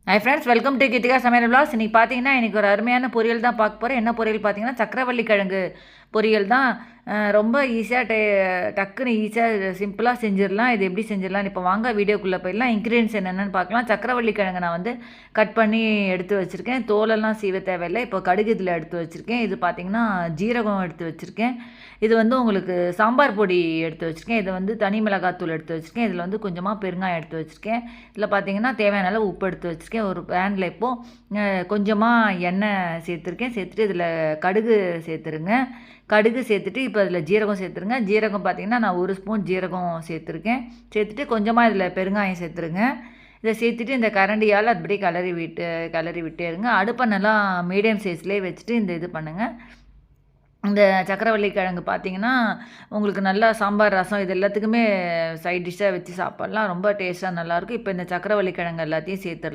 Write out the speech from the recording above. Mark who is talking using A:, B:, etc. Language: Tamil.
A: ஹாய் ஃப்ரெண்ட்ஸ், வெல்கம் டு கித்திகா சமையல் விலாக்ஸ். இன்றைக்கி பார்த்தீங்கன்னா இன்றைக்கி ஒரு அருமையான பொரியல் தான் பார்க்க போகிறேன். என்ன பொரியல் பார்த்தீங்கன்னா சக்கரவள்ளி கிழங்கு பொரியல் தான். ரொம்ப ஈஸியாக டக்குன்னு ஈஸியாக சிம்பிளாக செஞ்சிடலாம். இது எப்படி செஞ்சிடலாம் இப்போ வாங்க வீடியோக்குள்ளே போயிடலாம். இன்க்ரீடியன்ஸ் என்னென்னு பார்க்கலாம். சக்கரவள்ளி கிழங்கு நான் வந்து கட் பண்ணி எடுத்து வச்சுருக்கேன். தோலெல்லாம் சீவ தேவையில்லை. இப்போ கடுகு இதில் எடுத்து வச்சுருக்கேன். இது பார்த்திங்கன்னா ஜீரகம் எடுத்து வச்சுருக்கேன். இது வந்து உங்களுக்கு சாம்பார் பொடி எடுத்து வச்சுருக்கேன். இது வந்து தனி மிளகாத்தூள் எடுத்து வச்சுருக்கேன். இதில் வந்து கொஞ்சமாக பெருங்காயம் எடுத்து வச்சுருக்கேன். இதில் பார்த்திங்கன்னா தேவையான அளவு உப்பு எடுத்து வச்சுருக்கேன். ஒரு பேனில் இப்போது கொஞ்சமாக எண்ணெய் சேர்த்துருக்கேன். சேர்த்துட்டு இதில் கடுகு சேர்த்துருங்க. கடுகு சேர்த்துட்டு இப்போ அதில் ஜீரகம் சேர்த்துருங்க. ஜீரகம் பார்த்திங்கன்னா நான் 1 ஸ்பூன் ஜீரகம் சேர்த்துருக்கேன். சேர்த்துட்டு கொஞ்சமாக இதில் பெருங்காயம் சேர்த்துருங்க. இதை சேர்த்துட்டு இந்த கரண்டியால் அப்படியே கிளறி விட்டே இருங்க. அடுப்பை நல்லா மீடியம் சைஸ்லேயே வச்சுட்டு இது பண்ணுங்கள். இந்த சக்கரவள்ளி கிழங்கு பார்த்தீங்கன்னா உங்களுக்கு நல்லா சாம்பார், ரசம் இது எல்லாத்துக்குமே சைட் டிஷ்ஷாக வச்சு சாப்பிட்லாம். ரொம்ப டேஸ்ட்டாக நல்லாயிருக்கும். இப்போ இந்த சக்கரவள்ளி கிழங்கு எல்லாத்தையும் சேர்த்துடலாம்.